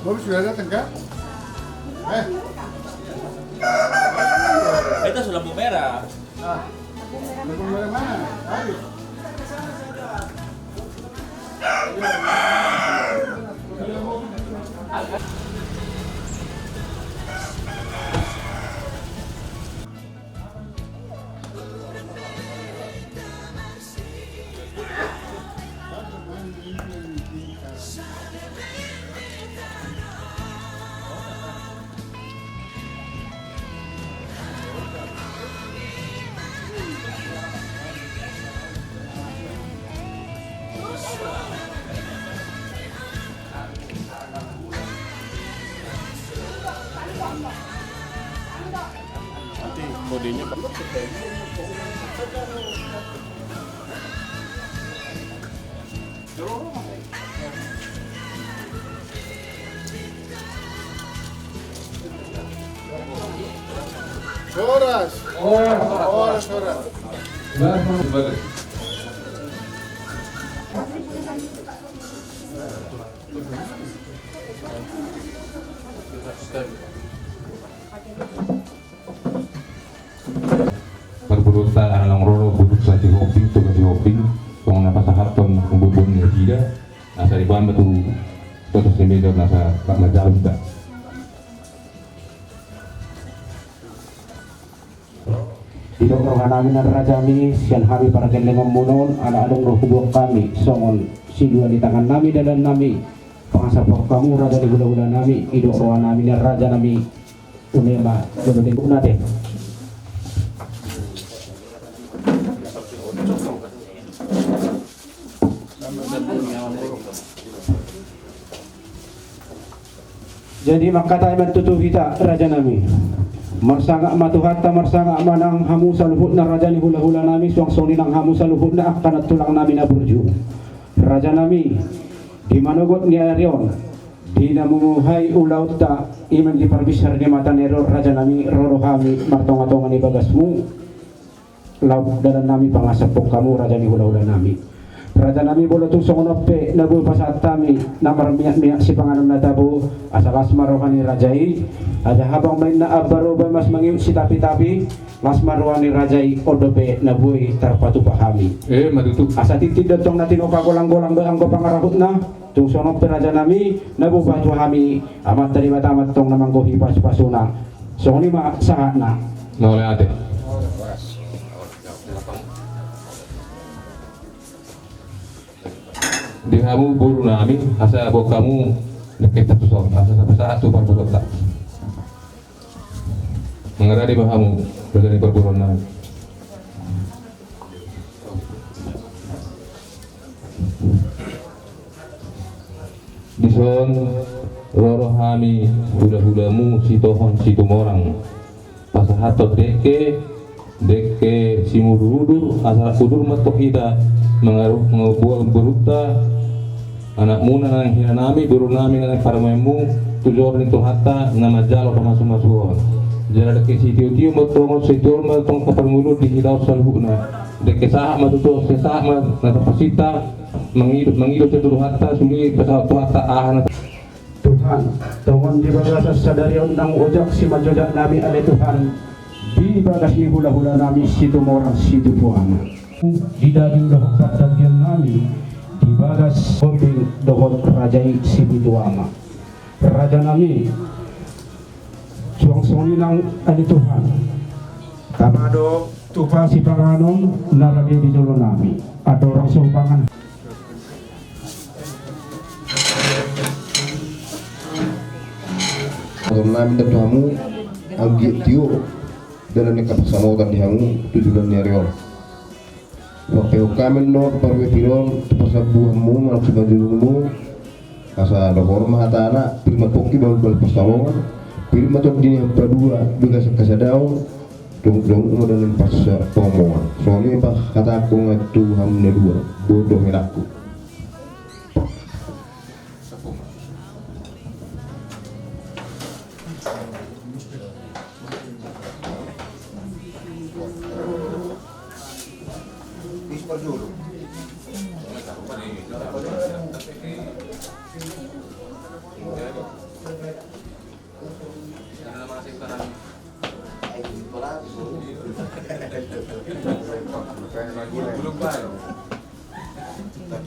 Baru sudah datang kak? Itu sudah lampu merah. Lampu merah mana? Ayo. Nanti kodenya Horas. Horas. Berburuta alang roro buduk saji hoping tu gaji hoping kung napasahaton kung bubon ni Hida nasa iban batu toto semedor nasa majalum da Didok rohan namin ang raja mi siyan kami para kenlengong munon ana-anong rohubok kami songon sidua di tangan nami dalan nami pangasapok kamu raja di hula-hula nami idok rohan namin ang raja nami unema dodo natin. Jadi maka tayo mantutuh kita raja nami marsanga matuhatta marsanga manang hamu sa luhut na raja ni hula-hula nami suang soni ng hamu sa luhut na akan at tulang nami na burju raja nami di manugot ni Arion di namumuhay ulaw ta iman di parbisar ni mata nero raja nami roro kami martong-atongan ni bagasmu law dalan nami pangasapok kamu raja ni hula-hula nami raja nami bolo tung songonope nabu pasat tami namar miyak si panganam na tabo asakas marohan ni rajai ada habang main na abaroba mas mangiut si tapi-tapi mas marohan ni rajai odope nabuhi tarpatu pahami madutuk asa titid datong natin o kagolang-golang ang ko pangarahut na tung sonope raja nami nabu batu hami amat terima tamat tong namanggohi pas-pasuna songni ma sahat na no le ate di kamu buru nami asa abok kamu dekat satu soal asa satu perburuan tak mengerti bahamu dari perburuan nami di son roro hami hula-hulamu si tohon si tumorang pasahatot deke si mudur asal kudur matok kita mengaruh beruta anak muna nang hina nami buru nami nang paramemu tujor nito hatta na majalo pamasuk-masuon jara deke si tiu-tiu matong setor matong kaparmulo di hilaw salhuna deke saha matuto saha natapasita mangidot setor hatta suli pasal hatta ahana Tuhan tawon di bagas sadari undang ojak si majojak nami ale Tuhan di bagas ni hula-hula nami si tumorang si tupuana di daging dohok pagdagyan nami di bagas holding dohok rajai si bituama raja nami suang-suangin ng ali Tuhan kamado tupa si panganon narabi di dulo nami at orang sumpangan Kalau namin datu hamu agi tiu dalam nekap samogan di hamu tujuan ni Ariol. Waktu kami nor parwe pirol pasabuh mu malak sebajulmu asa lohor mahatana pirma poki bal pasamongan pirma tok dini yang kedua begas kasadau dong dalam pas omongan soalnya bah kata aku ngatu hamne dua bodoh aku Dulu.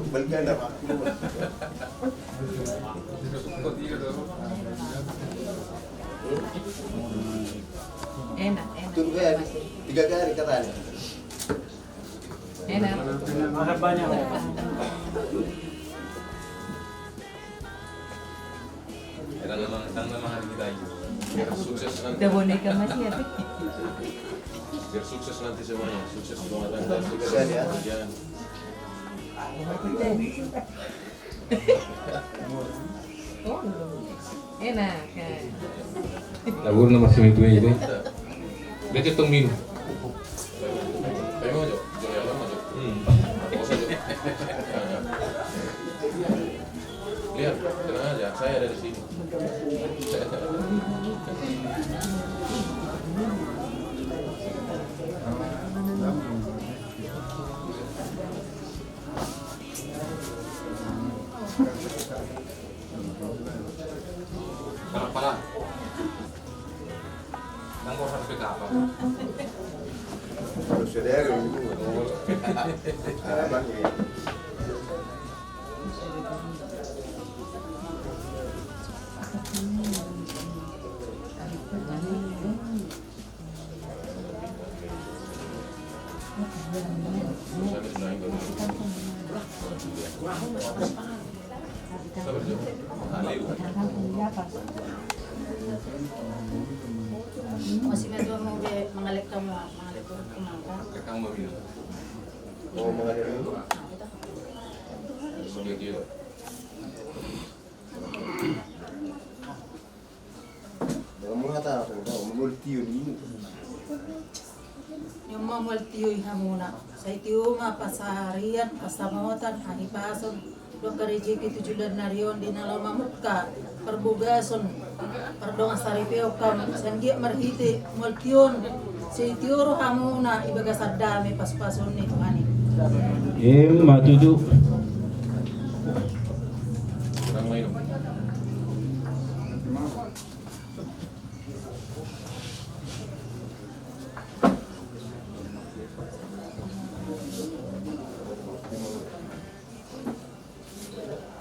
Balikan dah. Enak. Tunggu ya, 3 kali katanya. Enak. Memang hari kita ini. Biar sukses nanti. Udah boneka masih ya, Pi? Biar sukses nanti semuanya. Sukses rumah tangga, sukses Ya. kerjaan. Oh, enak. Labur na masih itu ini. Dia ketong minum. Kayak mau Jo? Jo ya, mau Jo? Bosan Jo. Lihat, tenang aja. Saya ada di sini. Kenapa lah? Nanggur harus ke apa? Saudara itu. Abang ya. Masih medyo mau mengalek kamu, mengalek kemangka. Kakang mau minum. Mau mengalir itu. Sudah dia. Dalam mengata aku, mau tiup ini. Yung mga multiyo hamuna. Sa itiyo pasaharian, pasamotan, hanipason, do karejiki tujulan narion di nalau mamutka, perbugason, perdong saripeo kam, sanggi marhiti, multiyon, sa itiyo hamuna, ibaga sadami paspason ni Tuhani. Matudu. Kurang minum.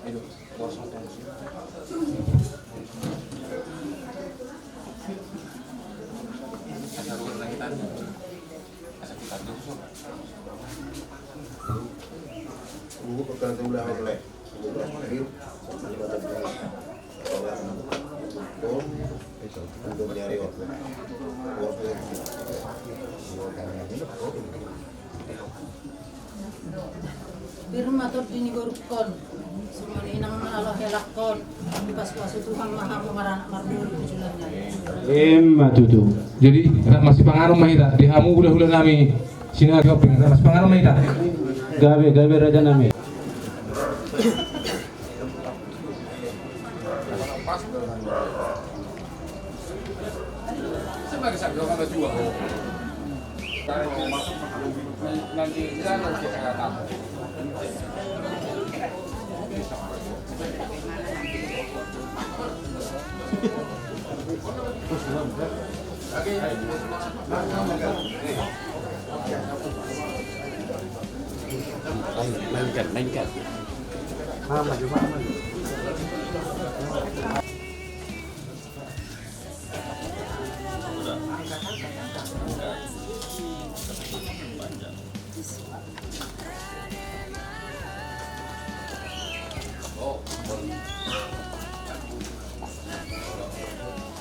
Hidup, puas atau musim. Ada ruang langitan. Ada kita dulu. Buku perkara udah mulai. Akhir sampai 5 tahun. Bom, untuk mencari waktu. Firma to dinigurukon, sumaninang Allah helakon, pas-pasu Tuhan maha maranak marbul tujulan niya. Matudu. Jadi masih pengaruh mahita di hamu udah nami sini agak pengen masih pengaruh mahita. Gabe raja nami. Mainkan.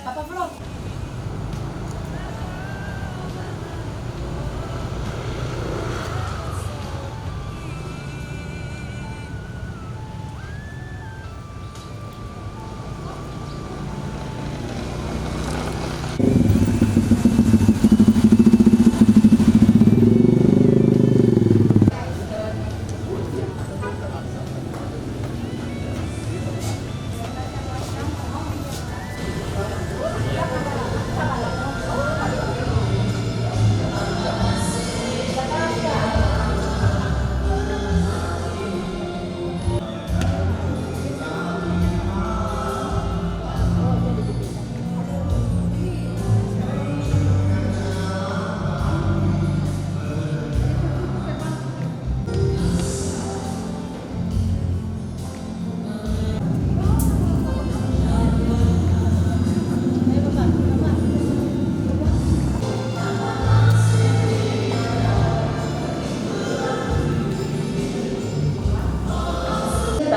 Papa Bro.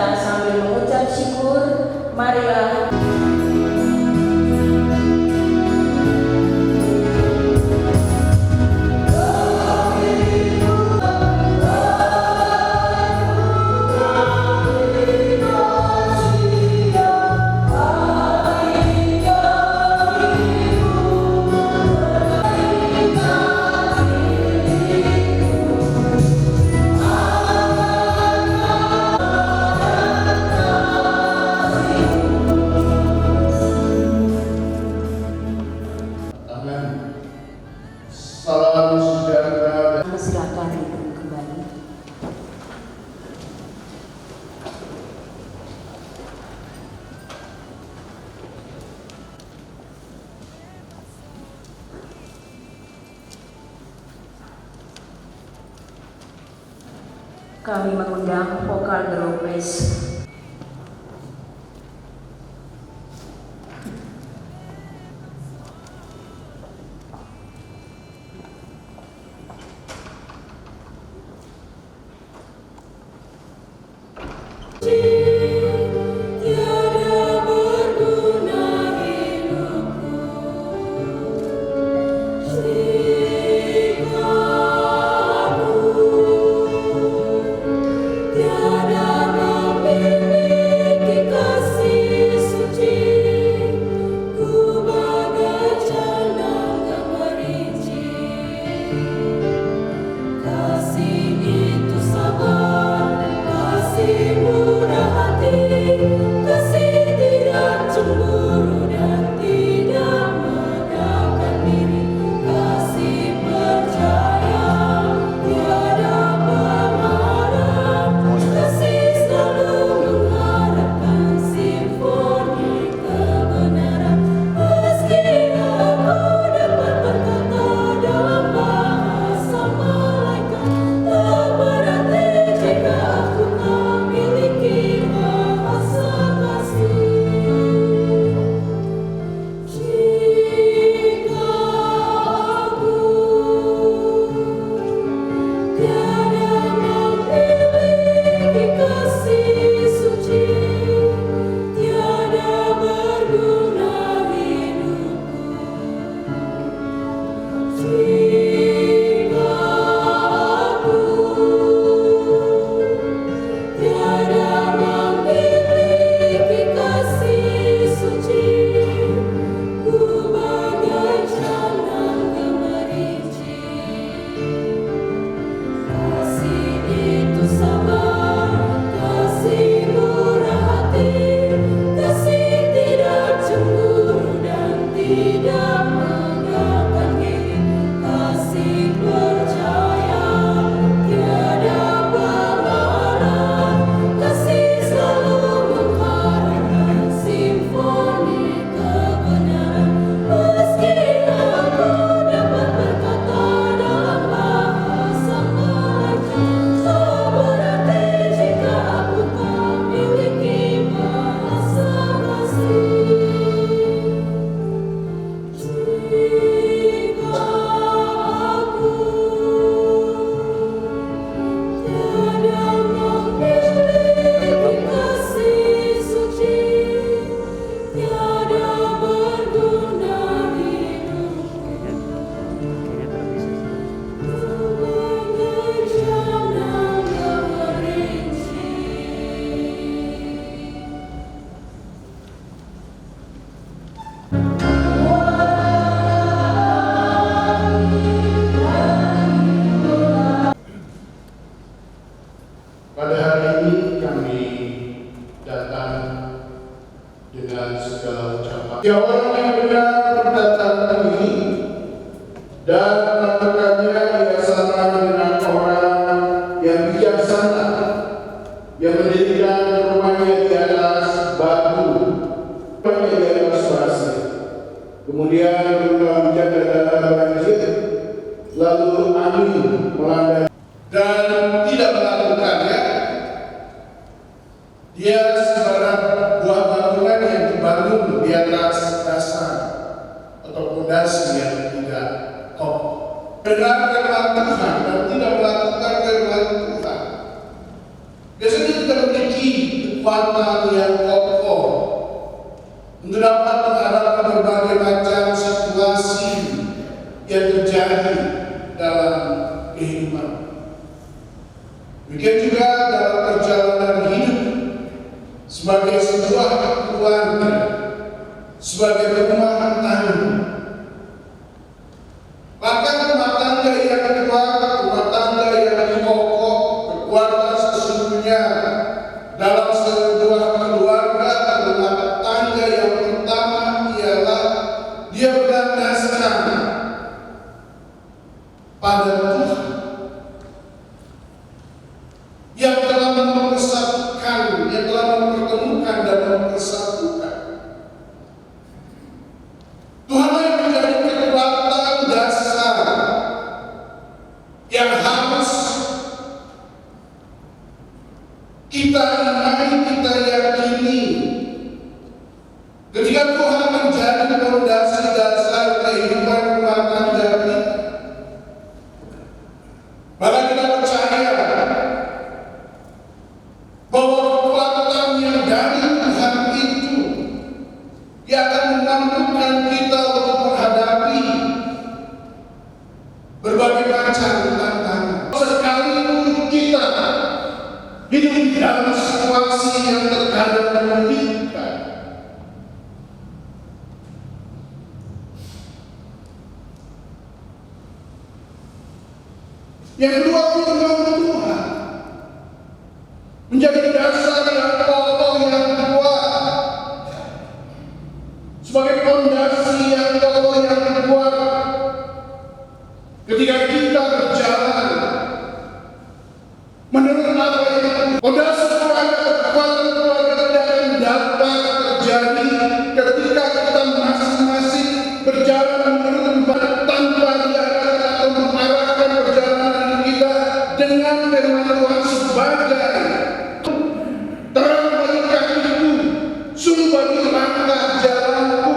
kita sambil mengucap syukur, marilah. Salam sejahtera. Silakan duduk kembali. Kami mengundang vokal grup Race. Pada hari ini kami datang dengan segala ucapan. Ya orang yang benar datang ini dan melakukannya ia sama dengan orang yang bijaksana yang mendirikan rumahnya di atas batu, rumahnya di atas pasir. Kemudian berulang menjaga dalam banjir, lalu angin melanda dan tidak melakukannya. Dia sebarang buah bangunan yang dibangun di atas dasar atau fondasi yang tidak kokoh. Benar firman Tuhan dan tidak melakukan firman Tuhan. Biasanya kita memiliki kekuatan yang kokoh untuk dapat menghadapi berbagai macam situasi yang terjadi dalam kehidupan. Demikian juga dalam perjalanan hidup sebagai sebuah keluarga, sebagai rumah tangga. Maka rumah tangga yang kuat, rumah tangga yang kokoh, kekuatan sesungguhnya dalam sebuah keluarga, rumah tangga yang pertama ialah dia berdasarkan pada Tuhan yang telah mempersatukan, yang telah mempertemukan dan mempersatukan. Tuhan yang menjadi kekuatan dasar yang harus kita imani, kita yakini. Ketika Tuhan menjadi fondasi dasar kehidupan rumah tangga kita, maka kita percaya bahwa kekuatan yang dari Tuhan itu yang akan memampukan kita untuk menghadapi berbagai macam tantangan. Sekalipun kita hidup dalam situasi yang terkadang menyulitkan, yang kedua, firman Tuhan menjadi dasar yang kokoh yang kuat, sebagai fondasi yang kokoh yang kuat ketika kita berjalan menurut apa yang fondasi kekuatan keluarga tidak akan dapat terjadi ketika kita masing-masing berjalan menurut tanpa diarahkan atau mengarahkan perjalanan kita dengan firman Tuhan sebagai terang bagi kakiku, sumber bagi langkah jalanku.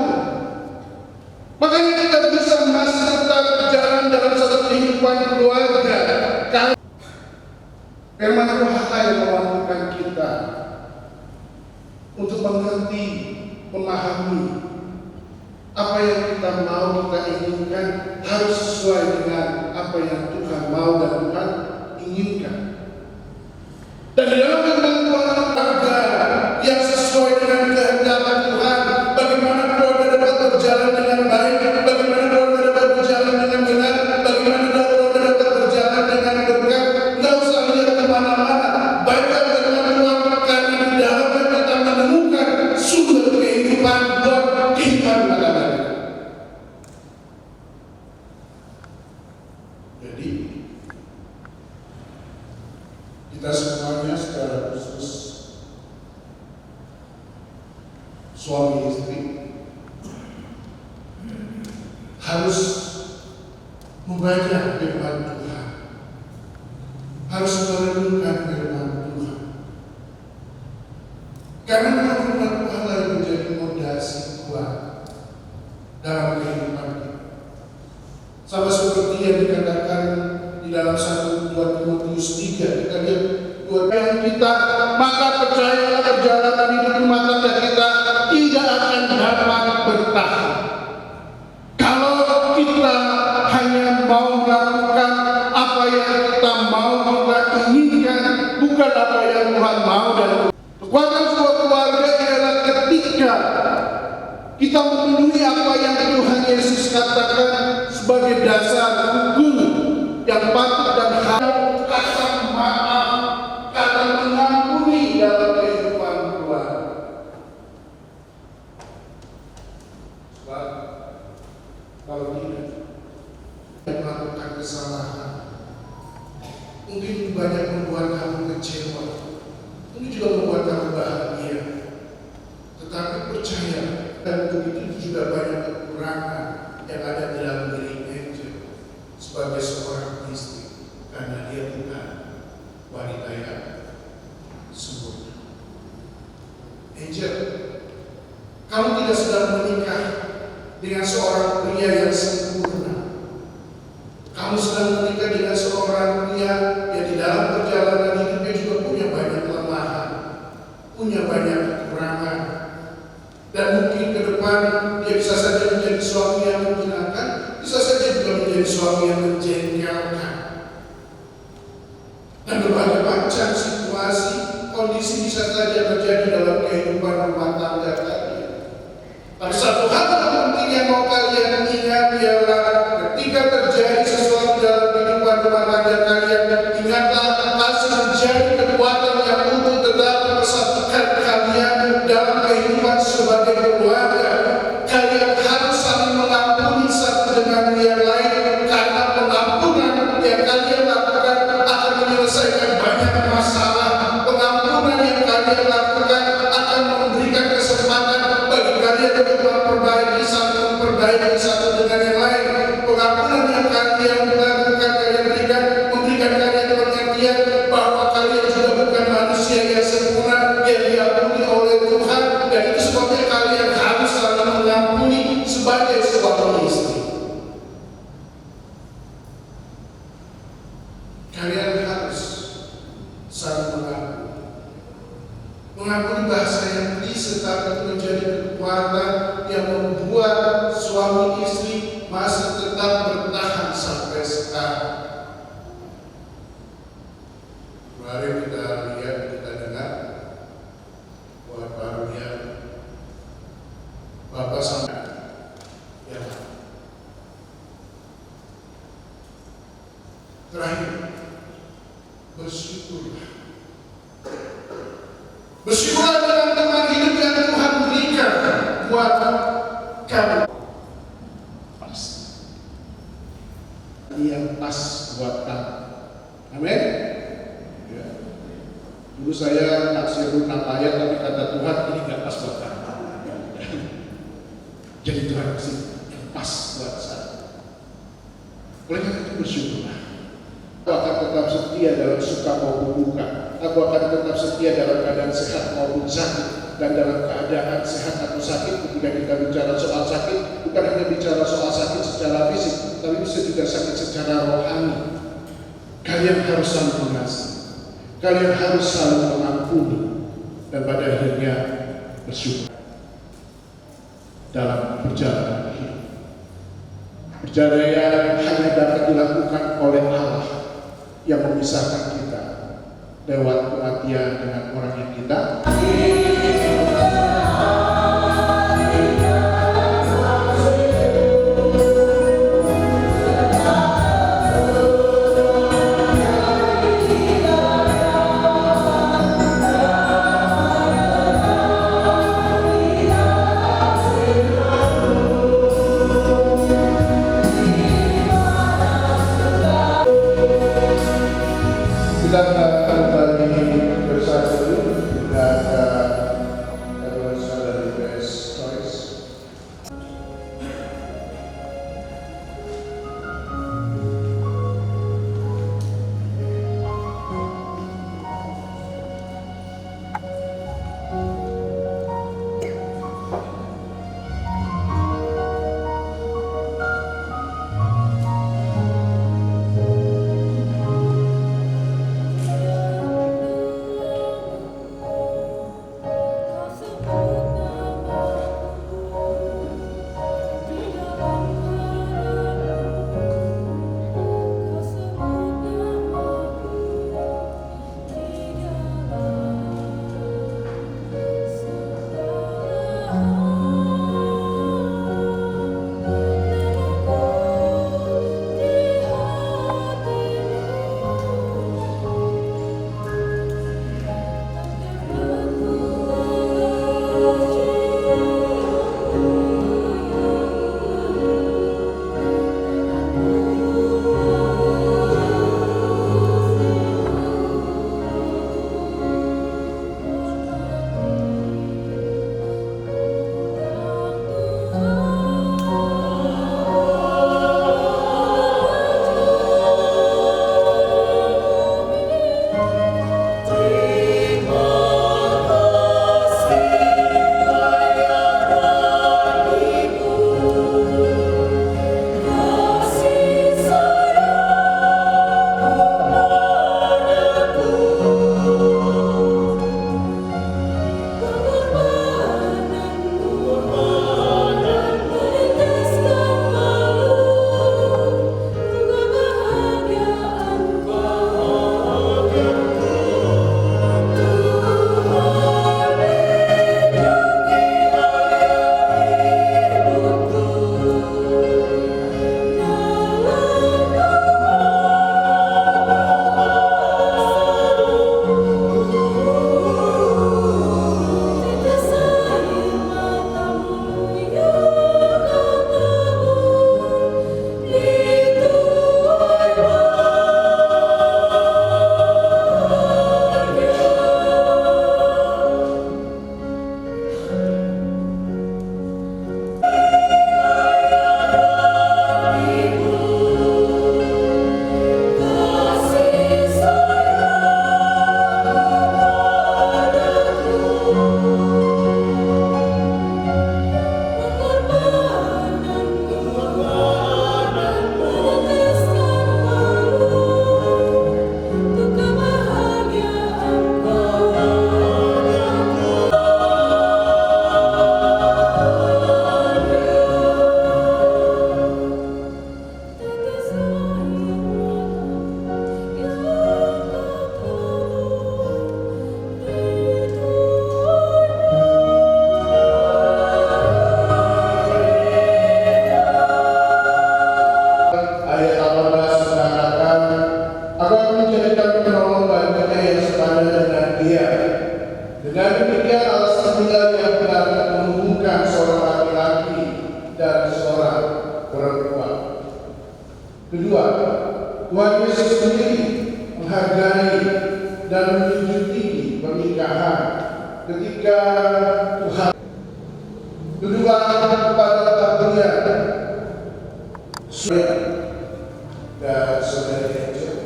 Makanya kita bisa masih tetap berjalan dalam satu kehidupan keluarga. Firman Tuhan yang memampukan kita untuk mengerti, memahami apa yang kita mau, kita inginkan harus sesuai dengan apa yang Tuhan mau dan Tuhan inginkan. Dan dalam firman Tuhan ada yang sesuai dengan kehendak Tuhan. Bagaimana keluarga dapat berjalan dengan baik, bagaimana keluarga dapat berjalan dengan benar, bagaimana keluarga dapat berjalan dengan berkat. Nggak usah lihat kemana-mana, baca firman Tuhan, karena di dalamnya kita menemukan sumber kehidupan buat kehidupan manusia. Jadi kita semuanya secara khusus suami istri harus membaca firman Tuhan, harus merenungkan firman Tuhan, karena firman Tuhan yang menjadi fondasi kuat dalam kehidupan kita. Sama seperti yang dikatakan di dalam 1 Timotius 3, kita lihat yang kita, maka percayalah perjalanan hidup rumah tangga kita tidak akan dapat bertahan kalau kita hanya mau melakukan apa yang kita mau, kita inginkan, bukan apa yang Tuhan mau. Dan kekuatan sebuah keluarga ialah ketika kita memenuhi apa yang Tuhan Yesus katakan sebagai dasar hukum yang patut dan harus, kata maaf, kata mengampuni dalam kehidupan keluarga. Sebab kalau tidak melakukan kesalahan, mungkin banyak membuat kamu kecewa, mungkin juga membuat kamu bahagia. Tetapi percaya, dan begitu juga banyak kekurangan yang ada di dalam diri Angel sebagai seorang istri, karena dia bukan wanita yang sempurna. Angel, kamu tidak sedang menikah dengan seorang pria yang sempurna. Kamu sedang menikah dengan seorang pria yang di dalam perjalanan hidupnya juga punya banyak kelemahan, punya banyak kekurangan. Dan mungkin ke depan dia bisa saja menjadi suami yang menyenangkan, bisa saja juga menjadi suami yang menjengkelkan. Dan berbagai macam situasi, kondisi bisa saja terjadi dalam kehidupan rumah tangga kalian. Tapi satu hal yang penting yang mau kalian ingat ialah ketika terjadi sesuatu dalam kehidupan rumah tangga kalian, ingatlah harus menjadi kekuatan yang untuk tetap mempersatukan kalian dalam kehidupan sebagai keluarga. Kalian harus saling mengampuni satu dengan yang lain, karena pengampunan yang kalian lakukan akan menyelesaikan banyak masalah. Pengampunan yang kalian lakukan akan memberikan kesempatan bagi kalian untuk memperbaiki satu dengan yang lain. Pengampunan yang kalian lakukan, kalian memberikan kalian pengertian bahwa kalian juga bukan manusia yang sempurna yang diampuni oleh Tuhan, dan itu sebabnya kalian harus saling mengampuni sebagai suami istri. Kalian harus saling mengampuni. Mengampuni bahasa yang disertai itu menjadi kekuatan yang membuat suami istri masih tetap bertahan sampai sekarang. Kemarin kita lihat, kita dengar bahwa barunya Bapak sama ya. Terakhir, bersyukurlah. Bersyukurlah dengan teman hidup yang Tuhan berikan buat kamu. Pas. Yang pas buat kamu. Amin. Ya. Dulu saya naksir 6 ayat, tapi kata Tuhan ini gak pas buat kamu. Jadi Tuhan kasih yang pas buat saya. Oleh karena itu bersyukurlah. Aku akan tetap setia dalam suka maupun duka. Aku akan tetap setia dalam keadaan sehat maupun sakit. Dan dalam keadaan sehat atau sakit, ketika kita bicara soal sakit, bukan hanya bicara soal sakit secara fisik, tapi bisa juga sakit secara rohani. Kalian harus saling mengasihi, kalian harus saling mengampuni, dan pada akhirnya bersyukur dalam perjalanan hidup. Perjalanan hanya dapat dilakukan oleh Allah yang memisahkan kita lewat kematian dengan orang yang kita. Kita akan kembali bersatu dan Dengan demikian alasan tinggal yang benar menghubungkan seorang laki-laki dan seorang perempuan. Kedua, Tuhan Yesus sendiri menghargai dan menjunjung tinggi pernikahan ketika Tuhan kedua kepada kalian dan saudara Angel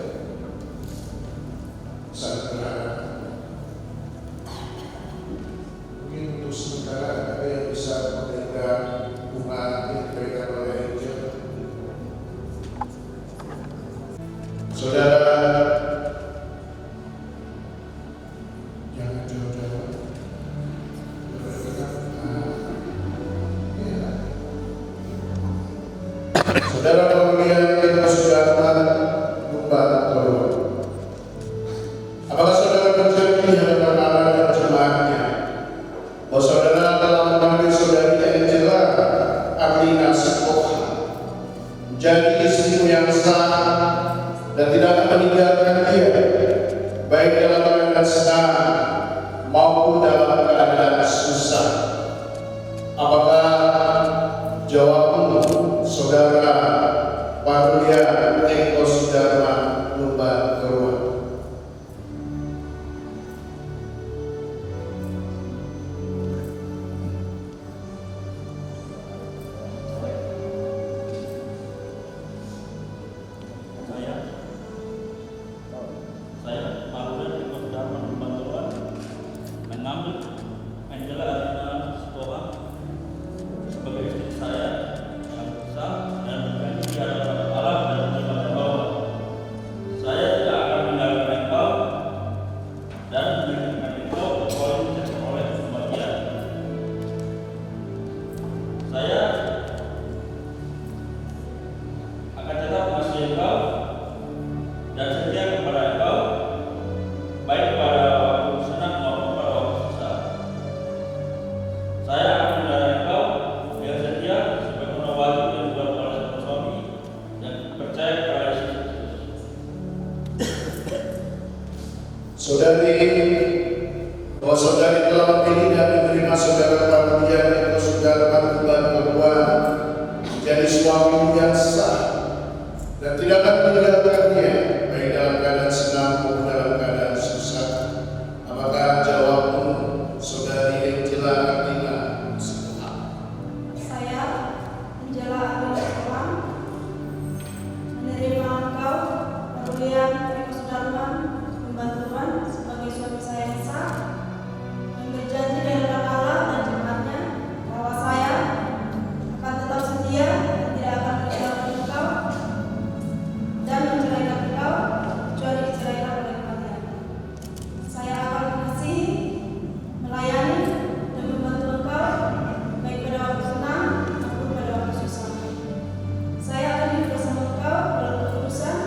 sangat berharap mungkin untuk sementara ada yang bisa memberikan bunga yang diberikan oleh Angel. Saudara, jangan jauh-jauh. Saudara pemilihan kita sudah lupa atau apakah saudara berjanji di hadapan Allah dan jemaatnya bahwa saudara telah mengambil saudari Angela Aglina Sikoha menjadi istrimu yang sah dan tidak akan meninggalkan dia baik dalam keadaan senang maupun dalam keadaan susah? Apakah jawabmu, saudara Parlia Eko Sudarma Lumba Keruan? Saya Parlia Eko Sudarma Lumba Keruan mengambil Angela Aglina Sikoha sebagai istri saya yang sah dan berjanji di hadapan Allah dan jemaat bahwa saya tidak akan meninggalkan engkau dan menjadikan engkau oleh kebahagiaan. Saya akan tetap mengasihi engkau dan setia kepada engkau baik pada waktu senang maupun pada waktu susah. Saya akan memelihara engkau yang setia sebagaimana wajib yang dibuat oleh seorang suami yang percaya kepada Yesus Kristus. Saudari, bahwa saudari telah memilih dan menerima saudara Parlia Eko Sudarma Lumba Keruan menjadi suami yang sah dan tidak akan meninggalkannya baik dalam keadaan senang maupun dalam keadaan susah. Apakah jawabmu, saudari Angela Aglina Sikoha? Saya, Angela Aglina Sikoha, menerima engkau, Parlia Eko Sudarma Lumba Keruan sebagai suami saya yang sah, dan berjanji di hadapan Allah dan jemaatnya bahwa saya akan tetap setia dan tidak akan meninggalkan engkau dan menceraikan engkau kecuali diceraikan oleh kematian. Saya akan mengasihi, melayani, dan membantu engkau baik pada waktu senang maupun pada waktu susah. Saya akan hidup bersama engkau dalam kekudusan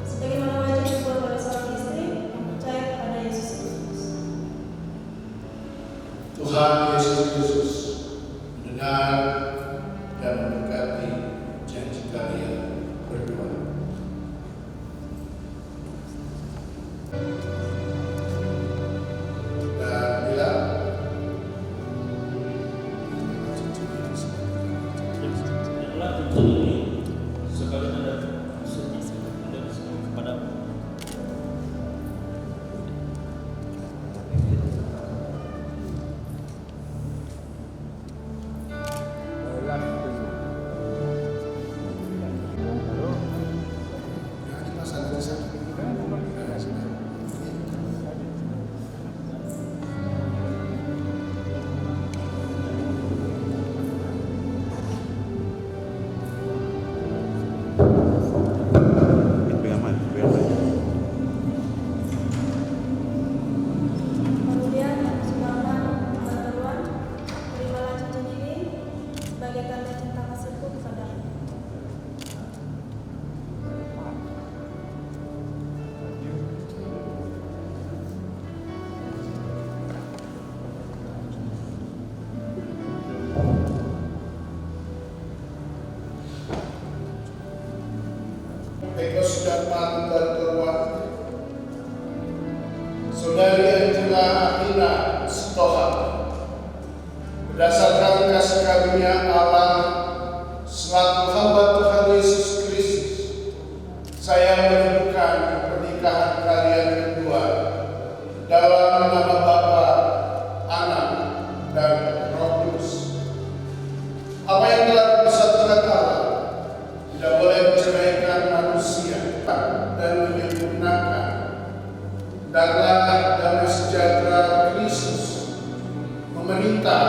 sebagaimana wajib dibuat oleh seorang istri yang percaya kepada Yesus Kristus. Tuhan Yesus Kristus mendengar dan memberkati janji kalian berdua. Dan bila Itulah tujuan ini sebagaimana kepadamu. berdasarkan kasih karunia Allah selaku hamba Tuhan Yesus Kristus, saya menyebutkan pernikahan kalian berdua dalam nama Bapa, Anak, dan Roh Kudus. Apa yang telah dipersatukan Allah tidak boleh menceraikan manusia dan menyempurnakan. Hendaklah damai sejahtera Kristus memerintah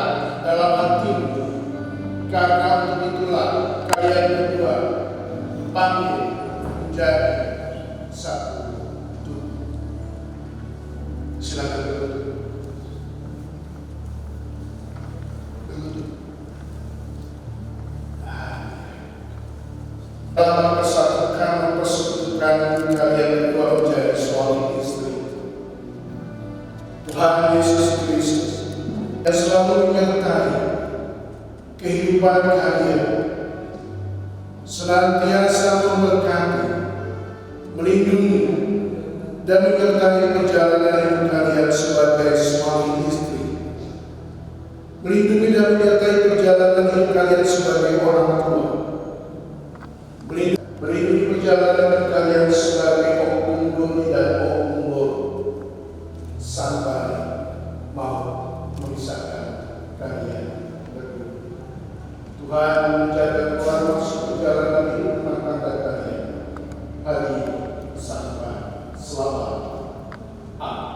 dalam hatimu, karena untuk itulah kalian berdua panggil menjadi satu tubuh. Silakan berlutut. Berlutut. Dalam mempersatukan kalian berdua menjadi suami istri, Tuhan Yesus Kristus yang selalu menyertai kehidupan kalian, senantiasa memberkati, melindungi, dan menyertai perjalanan hidup kalian sebagai suami istri, melindungi dan menyertai perjalanan hidup kalian sebagai orang tua, melindungi perjalanan hidup kalian sebagai oknum doni dan oknum loro, sampai mau memisahkan kalian berdua. Tuhan menjaga Tuhan masuk perjalanan hidup rumah tangga kalian hari ini sampai selamanya. Amin.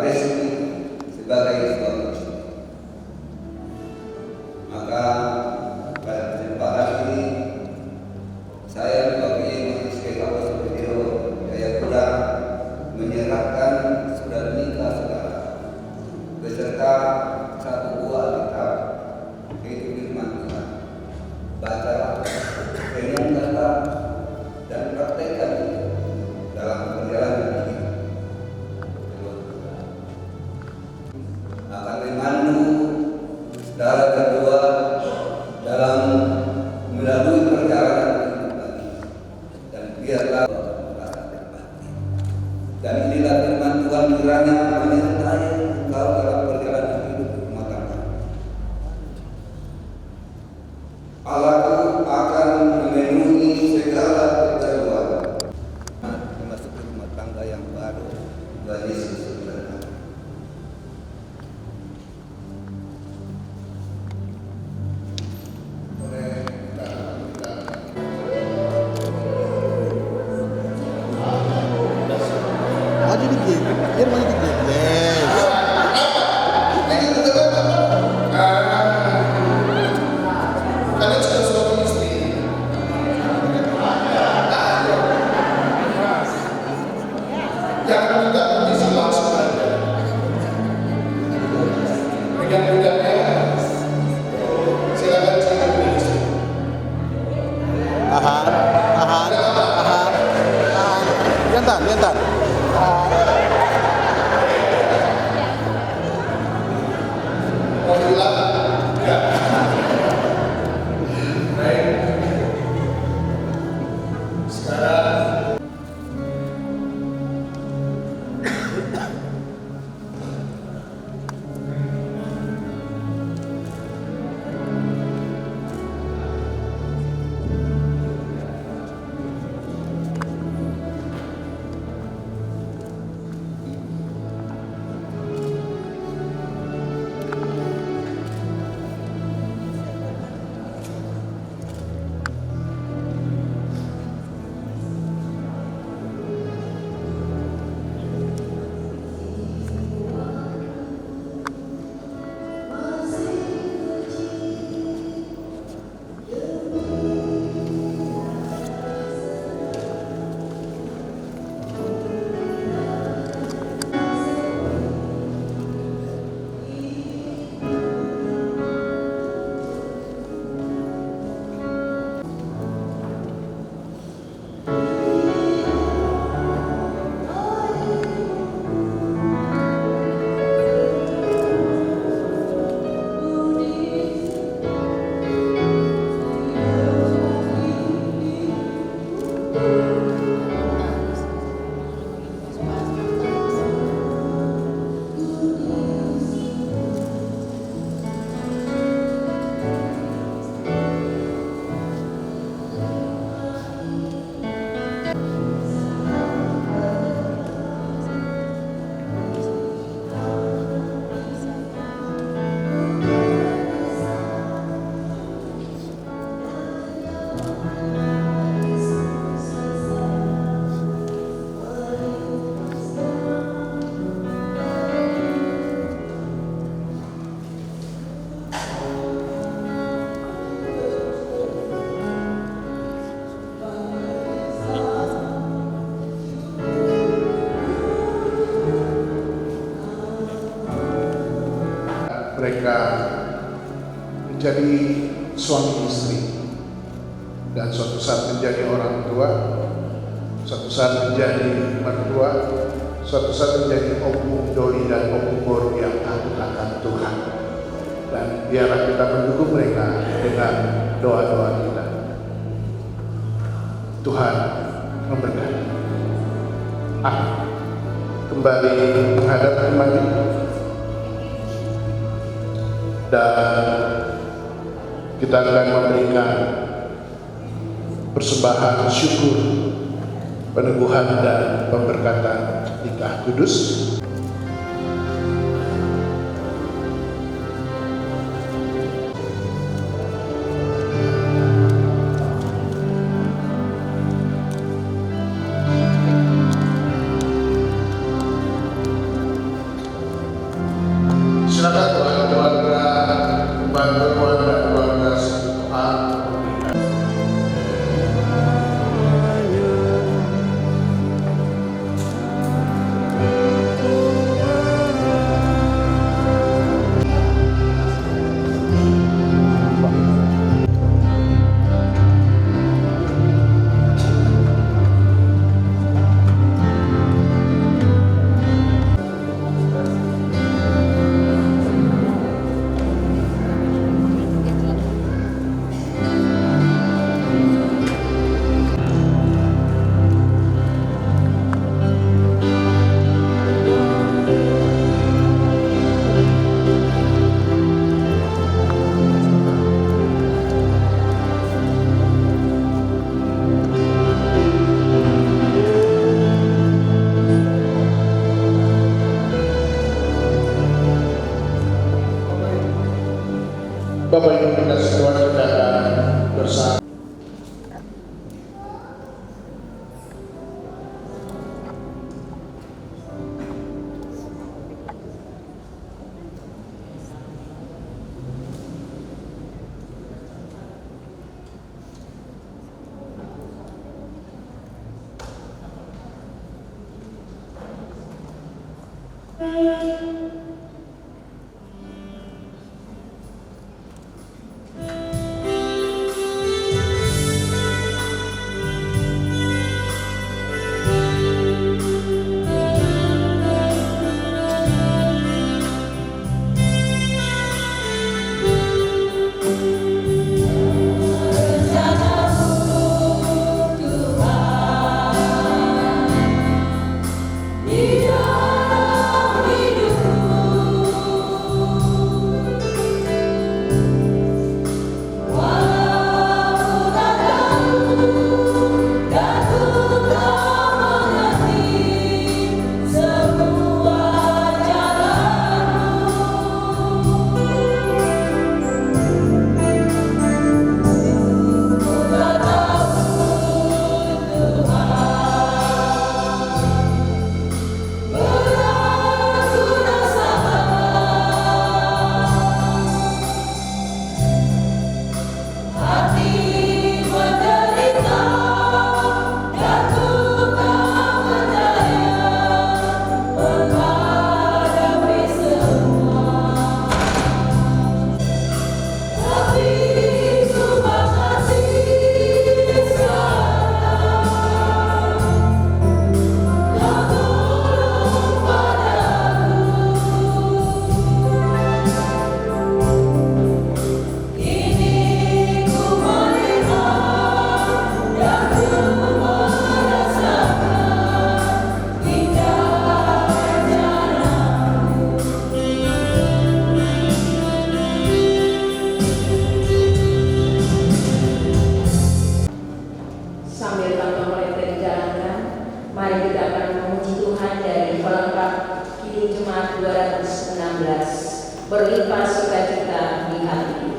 Resmi sebagai suami istri. Maka pada kesempatan ini saya mewakili Majelis KKP Biro Jayapura menyerahkan surat nikah saudara beserta satu buah kitab, yaitu firman Tuhan. Bacalah, renungkanlah, dan praktekkan itu dalam perjalanan hidup. Akan memandu saudara berdua dalam melalui perjalanan kehidupan ini, dan biarlah merasa terbantu. Dan inilah firman Tuhan kiranya menyertai engkau dalam perjalanan hidup rumah tangga. Allah akan memenuhi segala keperluan memasuki rumah tangga yang baru. Tuhan Yesus berkata. Maju dikit, biar maju dikit. mereka menjadi suami istri dan suatu saat menjadi orang tua, suatu saat menjadi mertua, suatu saat menjadi opung doi dan opung boru yang takut akan Tuhan. Dan biarlah kita mendukung mereka dengan doa-doa kita. Tuhan memberkati. Kembali menghadap kembali dan kita akan memberikan persembahan syukur, peneguhan dan pemberkatan nikah kudus. Silakan keluarga, keluarga Tuhan. Bapak Ibu kita semua kita akan bersama. Mari kita akan memuji Tuhan dari pelengkap Kidung Jemaat 216, berlimpah sukacita di hati.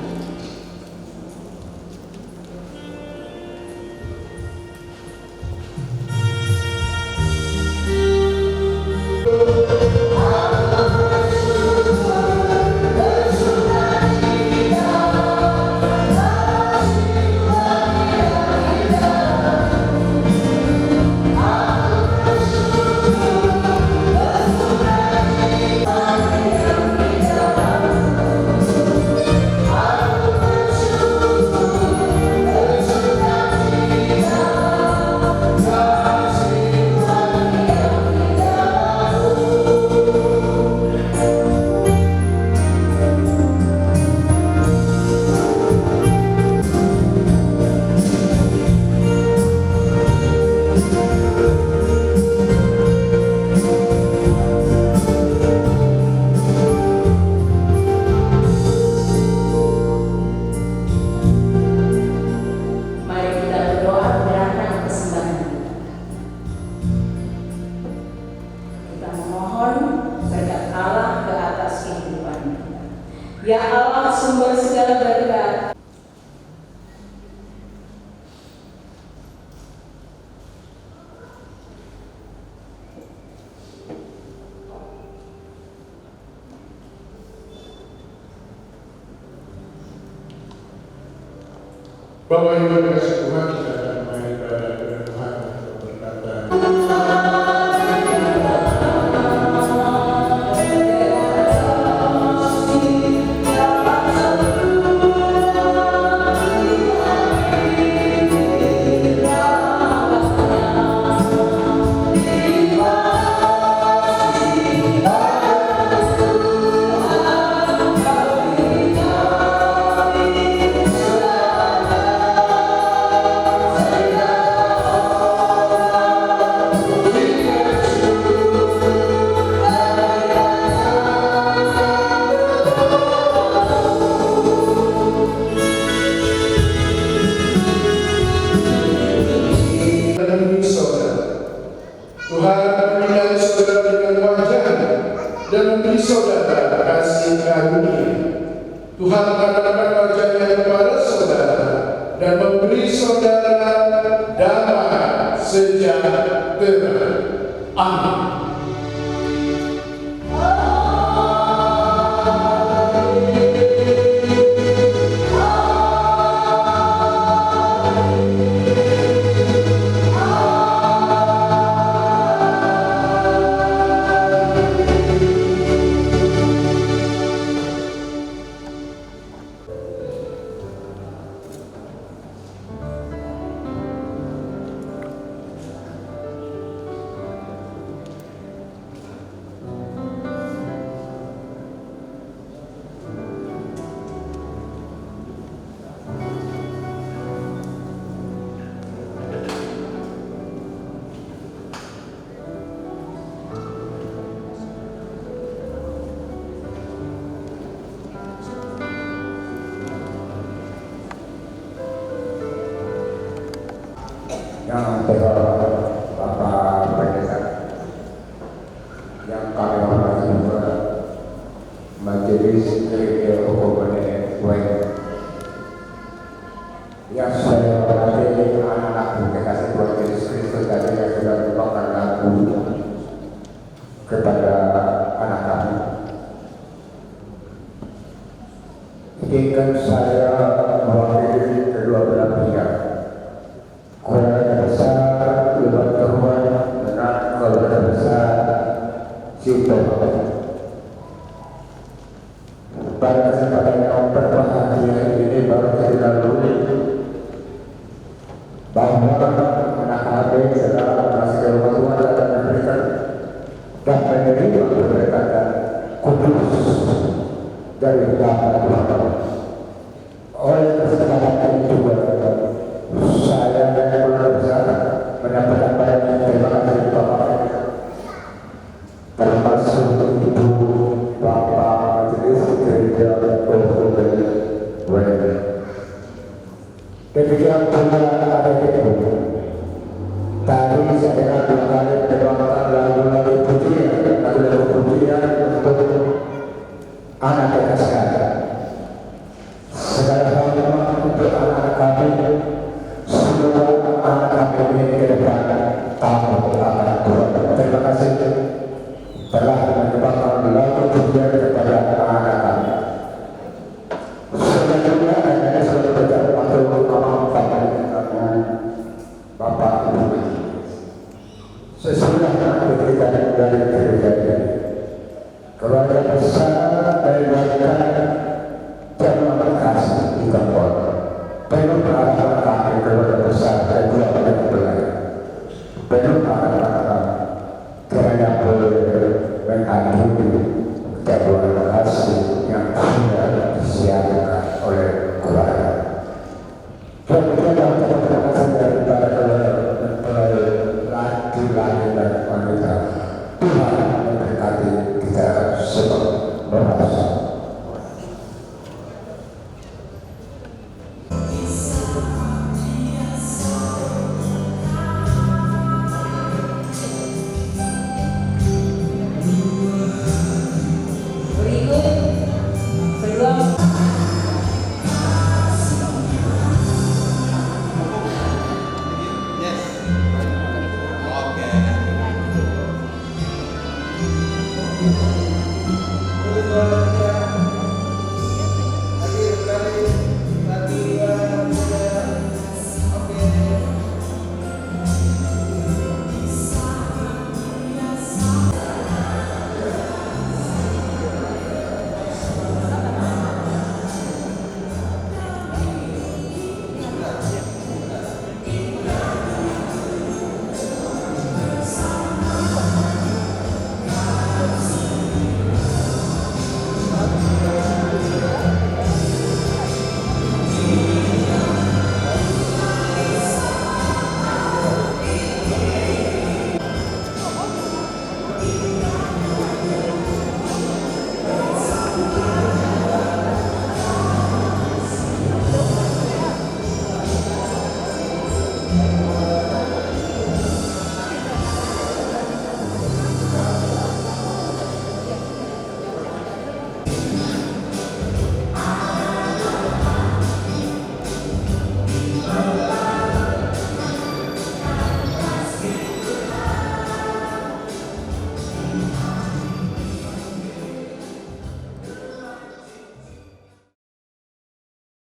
Ya Allah sumber segala berkat. Bapak Ibu yang dikasihi Tuhan, kita akan mulai ibadah dengan Tuhan untuk berkata. Tuhan menyinari saudara dengan wajah-Nya dan memberi saudara kasih karunia. Tuhan mengatakan wajah-Nya kepada saudara dan memberi saudara damai sejahtera. Amin. Yang terhormat Bapak Pendeta, yang kami hormati juga Majelis Gereja Hukum UN, yang saya hormati anak-anak kekasih Tuhan Yesus Kristus tadi yang sudah membawakan lagu kepada anak kami. Izinkan saya mewakili kedua belah pihak. Keluarga besar Tuhan dengan keluarga besar Cipto. Pada kesempatan yang berbahagia ini baru kita lalui bahwa anak kami sedang masih ke rumah Tuhan dan memberikan dan menerima keberkatan kudus dari Tuhan. Oleh kesempatan ini juga saya dan keluarga besar mendapatkan banyak terima kasih Bapak, termasuk Ibu Bapak Majelis Gereja Hukum UN. Demikian pula ADPU. Tadi saya dengar dua kali mendengarkan lagu-lagu pujian untuk anak kita sekarang. Segala hal untuk anak kami. Semua anak kami ini ke depan tamu anak Tuhan. Terima kasih telah menyebabkan lagu pujian kepada anak kami. Selanjutnya saya selalu berjaya untuk Bapak Ibu. Sesudah diberikan dari gereja ini, keluarga besar